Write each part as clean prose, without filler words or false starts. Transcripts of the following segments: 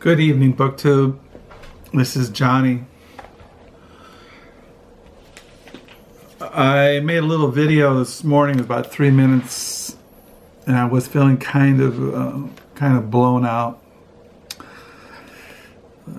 Good evening, BookTube. This is Johnny. I made a little video this morning, about 3 minutes, and I was feeling kind of blown out.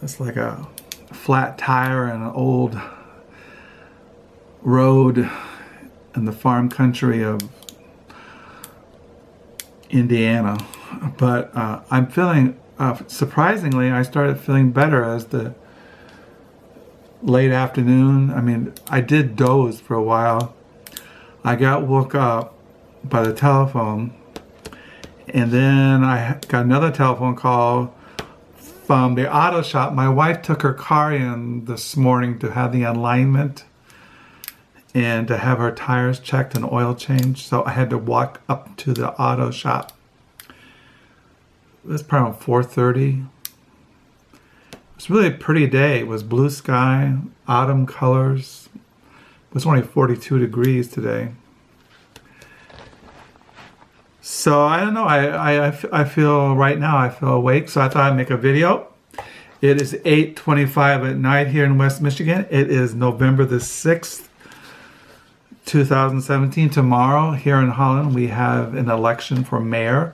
It's like a flat tire in an old road in the farm country of Indiana. But I'm feeling, surprisingly, I started feeling better as the late afternoon. I mean, I did doze for a while. I got woke up by the telephone, and then I got another telephone call from the auto shop. My wife took her car in this morning to have the alignment and to have her tires checked and oil changed, so I had to walk up to the auto shop. It was probably around 4:30. It was really a pretty day. It was blue sky, autumn colors. It was only 42 degrees today. So I don't know, I feel right now, I feel awake, so I thought I'd make a video. It is 8:25 at night here in West Michigan. It is November the 6th, 2017. Tomorrow here in Holland we have an election for mayor,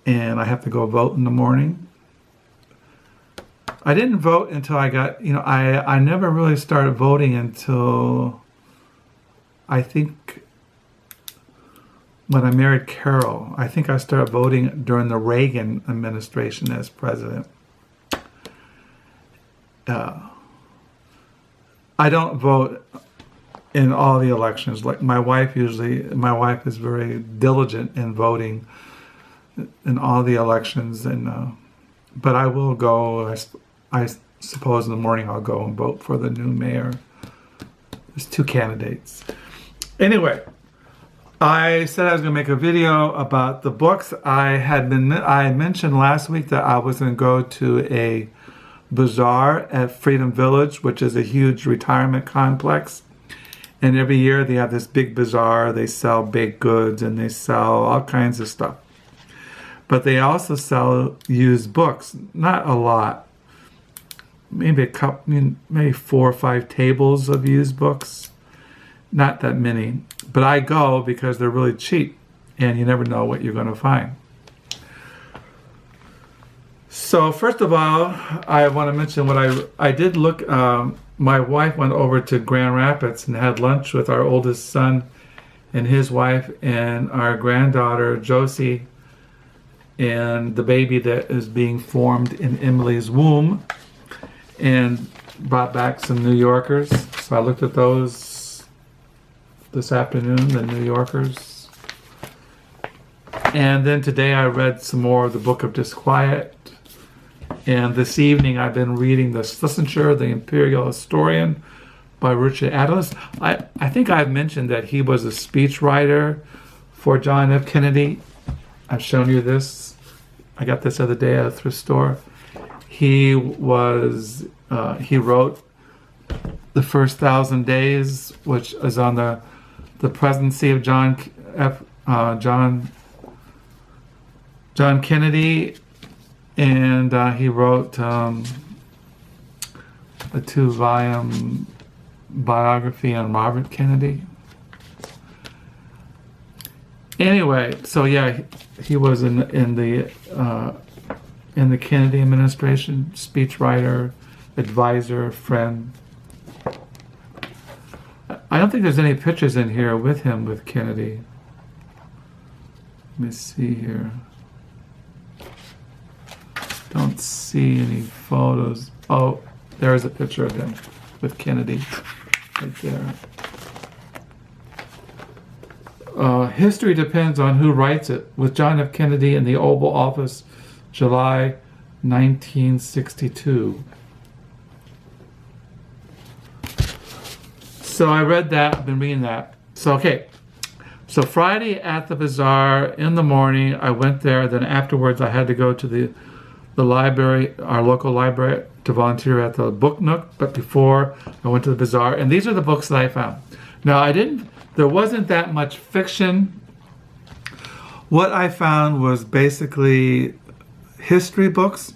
and I have to go vote in the morning. I didn't vote until I got, I never really started voting until, I think, when I married Carol. I think I started voting during the Reagan administration as president. I don't vote in all the elections. Like my wife is very diligent in voting in all the elections, and but I will go. I suppose in the morning I'll go and vote for the new mayor. There's 2 candidates. Anyway, I said I was going to make a video about the books. I mentioned last week that I was going to go to a bazaar at Freedom Village, which is a huge retirement complex. And every year they have this big bazaar. They sell baked goods and they sell all kinds of stuff. But they also sell used books. Not a lot. Maybe maybe 4 or 5 tables of used books. Not that many. But I go because they're really cheap, and you never know what you're going to find. So first of all, I want to mention what I did look. My wife went over to Grand Rapids and had lunch with our oldest son and his wife and our granddaughter Josie and the baby that is being formed in Emily's womb, and brought back some New Yorkers. So I looked at those this afternoon, the New Yorkers. And then today I read some more of the Book of Disquiet. And this evening I've been reading the Schlesinger, the Imperial Historian by Richie Atlas. I think I've mentioned that he was a speechwriter for John F. Kennedy. I've shown you this. I got this the other day at a thrift store. He wrote The First 1,000 Days, which is on the presidency of John Kennedy, and he wrote a 2-volume biography on Robert Kennedy. Anyway, so yeah, he was in the Kennedy administration, speechwriter, advisor, friend. I don't think there's any pictures in here with him with Kennedy. Let me see here. Don't see any photos. Oh, there is a picture of him with Kennedy right there. History depends on who writes it. With John F. Kennedy in the Oval Office, July 1962. So I read that, I've been reading that. So, okay. So Friday at the bazaar in the morning, I went there. Then afterwards, I had to go to the library, our local library, to volunteer at the Book Nook. But before, I went to the bazaar. And these are the books that I found. Now, there wasn't that much fiction. What I found was basically history books.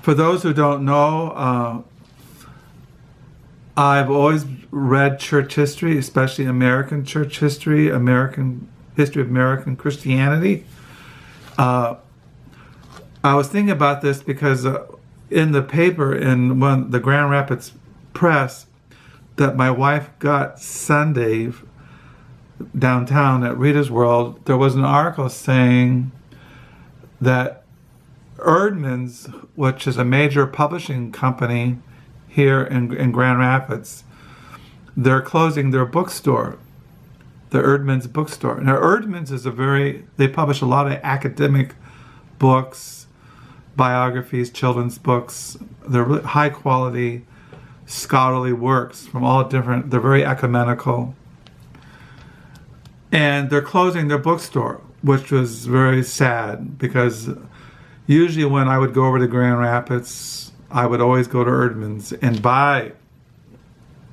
For those who don't know, I've always read church history, especially American church history, American history of American Christianity. I was thinking about this because in the paper in the Grand Rapids Press that my wife got Sunday downtown at Rita's World, there was an article saying that Erdman's, which is a major publishing company here in Grand Rapids, they're closing their bookstore, the Erdman's bookstore. Now, Erdman's is they publish a lot of academic books, biographies, children's books. They're really high quality, scholarly works from all different, they're very ecumenical. And they're closing their bookstore, which was very sad because usually when I would go over to Grand Rapids, I would always go to Erdman's and buy.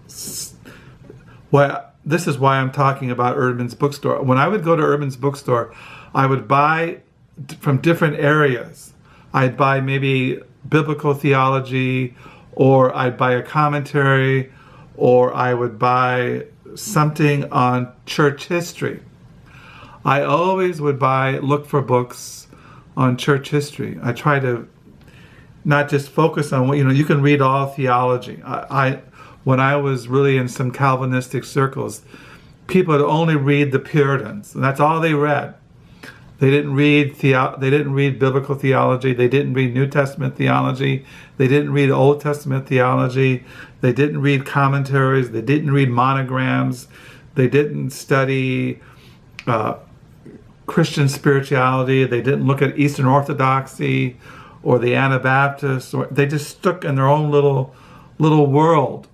This is why I'm talking about Erdman's bookstore. When I would go to Erdman's bookstore, I would buy from different areas. I'd buy maybe biblical theology, or I'd buy a commentary, or I would buy something on church history. I always would look for books on church history. I try to not just focus on what, you can read all theology. When I was really in some Calvinistic circles, people would only read the Puritans, and that's all they read. They didn't read biblical theology. They didn't read New Testament theology. They didn't read Old Testament theology. They didn't read commentaries. They didn't read monograms. They didn't study Christian spirituality. They didn't look at Eastern Orthodoxy or the Anabaptists. They just stuck in their own little world.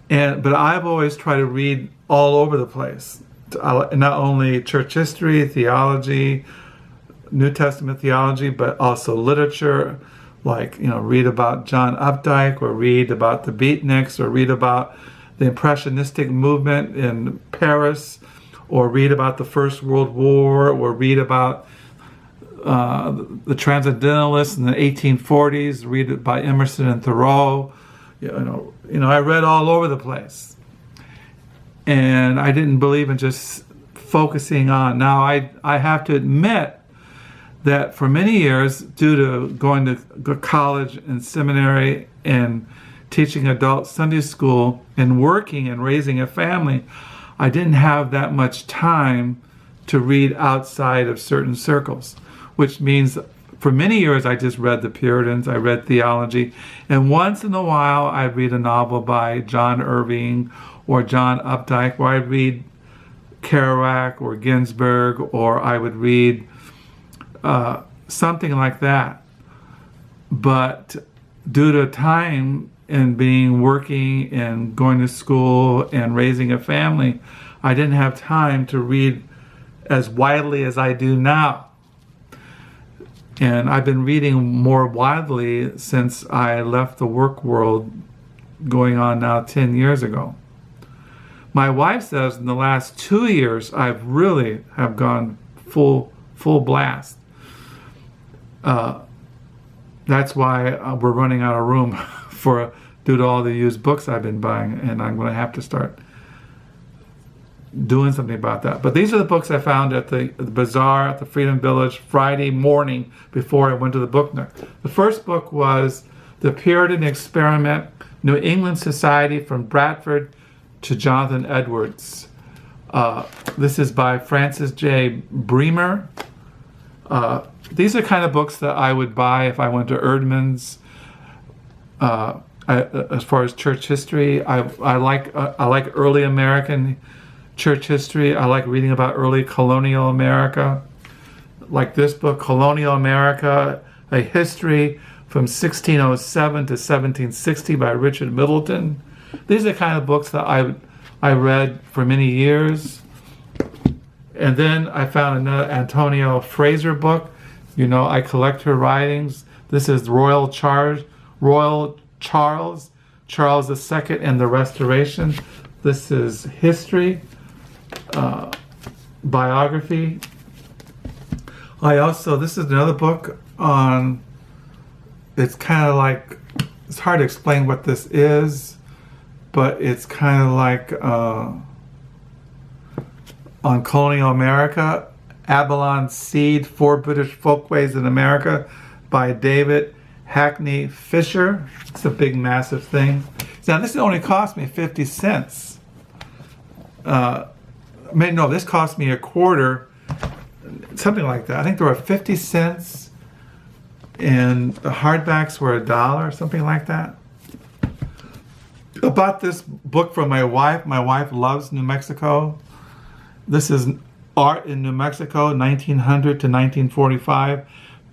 But I've always tried to read all over the place. Not only church history, theology, New Testament theology, but also literature, like, read about John Updike, or read about the Beatniks, or read about the Impressionistic movement in Paris, or read about the First World War, or read about the Transcendentalists in the 1840s, read it by Emerson and Thoreau. I read all over the place. And I didn't believe in just focusing on. Now, I have to admit that for many years, due to going to college and seminary and teaching adult Sunday school and working and raising a family, I didn't have that much time to read outside of certain circles, which means for many years I just read the Puritans, I read theology, and once in a while I'd read a novel by John Irving or John Updike, or I'd read Kerouac or Ginsberg, or I would read something like that. But due to time and working and going to school and raising a family, I didn't have time to read as widely as I do now. And I've been reading more widely since I left the work world, going on now 10 years ago. My wife says in the last 2 years, I've really have gone full blast. That's why we're running out of room due to all the used books I've been buying, and I'm going to have to start doing something about that. But these are the books I found at the Bazaar at the Freedom Village Friday morning before I went to the Book Nook. The first book was The Puritan Experiment, New England Society from Bradford to Jonathan Edwards. This is by Francis J. Bremer. These are kind of books that I would buy if I went to Erdman's. As far as church history, I like early American church history. I like reading about early colonial America. Like this book, Colonial America, A History from 1607 to 1760 by Richard Middleton. These are the kind of books that I read for many years. And then I found another Antonia Fraser book. I collect her writings. This is Royal Charles II and the Restoration. This is history, biography. This is another book on, it's kind of like, it's hard to explain what this is, but it's kind of like on colonial America, Abalone Seed, 4 British Folkways in America by David Hackney Fischer. It's a big, massive thing. Now, this only cost me 50 cents. This cost me a quarter, something like that. I think there were 50 cents, and the hardbacks were $1, something like that. I bought this book from my wife. My wife loves New Mexico. This is Art in New Mexico, 1900 to 1945.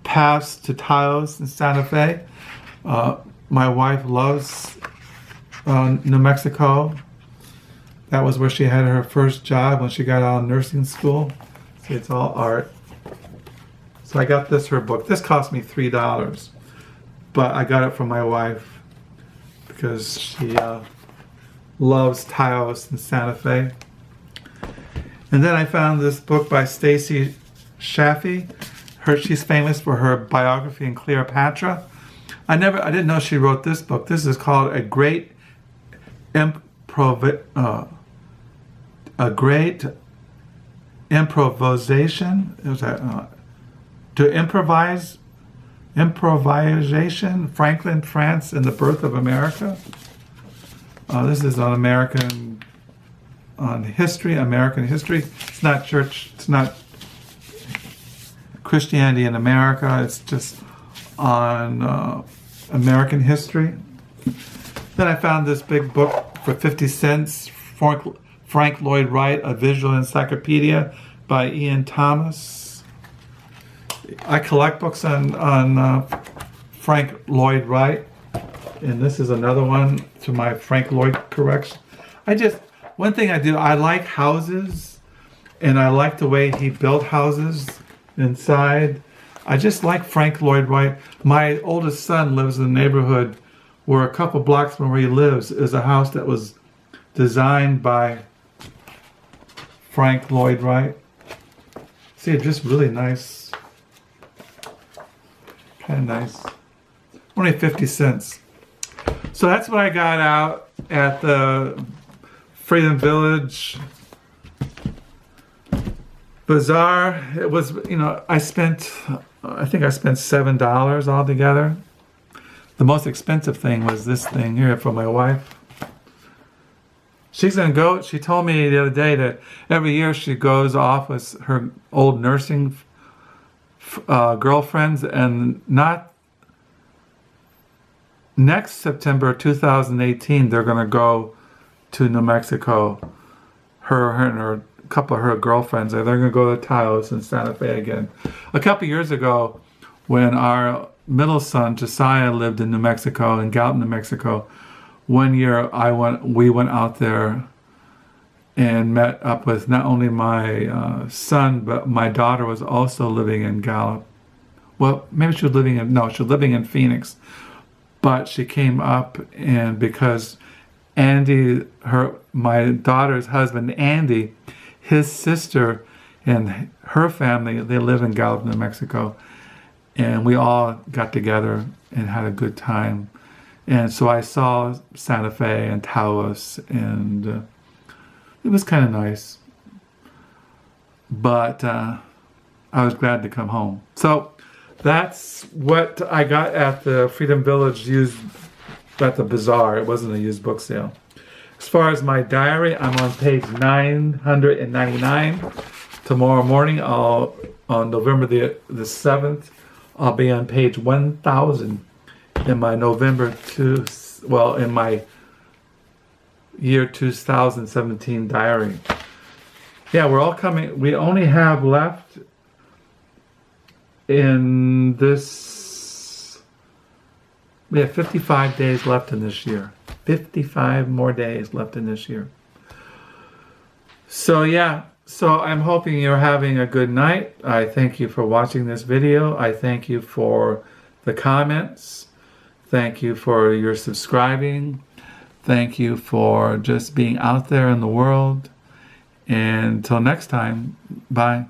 Paths to Taos in Santa Fe. My wife loves New Mexico. That was where she had her first job when she got out of nursing school. See, it's all art. So I got her book. This cost me $3, but I got it from my wife because she loves Taos and Santa Fe. And then I found this book by Stacy Schiff. She's famous for her biography in Cleopatra. I didn't know she wrote this book. This is called A Great Improvisation. It was to improvisation, Franklin, France, and the Birth of America. This is on American history. It's not church. It's not Christianity in America. It's just on American history. Then I found this big book for 50 cents, Frank Lloyd Wright, A Visual Encyclopedia by Iain Thomas. I collect books on Frank Lloyd Wright, and this is another one to my Frank Lloyd collection. One thing I do, I like houses, and I like the way he built houses inside. I just like Frank Lloyd Wright. My oldest son lives in the neighborhood where a couple blocks from where he lives is a house that was designed by Frank Lloyd Wright. See, it's just really nice. Kind of nice. Only 50 cents. So that's what I got out at the Freedom Village Bazaar. It was, I think I spent $7 altogether. The most expensive thing was this thing here for my wife. She's gonna go. She told me the other day that every year she goes off with her old nursing girlfriends, and not next September 2018 they're gonna go to New Mexico. Her and a couple of her girlfriends. They're gonna go to Taos and Santa Fe again. A couple of years ago, when our middle son Josiah lived in New Mexico, in Gallup, New Mexico, one year we went out there and met up with not only my son, but my daughter was also living in Gallup. Well, maybe she was living in Phoenix, but she came up, and because Andy, my daughter's husband, Andy, his sister and her family, they live in Gallup, New Mexico. And we all got together and had a good time. And so I saw Santa Fe and Taos, and it was kind of nice. But I was glad to come home. So that's what I got at the Freedom Village at the Bazaar. It wasn't a used book sale. As far as my diary, I'm on page 999. Tomorrow morning, on November the 7th, I'll be on page 1000 in my in my year 2017 diary. Yeah, we're all coming. We only have left in this, we have 55 days left in this year. 55 more days left in this year. So yeah, so I'm hoping you're having a good night. I thank you for watching this video. I thank you for the comments. Thank you for your subscribing. Thank you for just being out there in the world. And until next time, bye.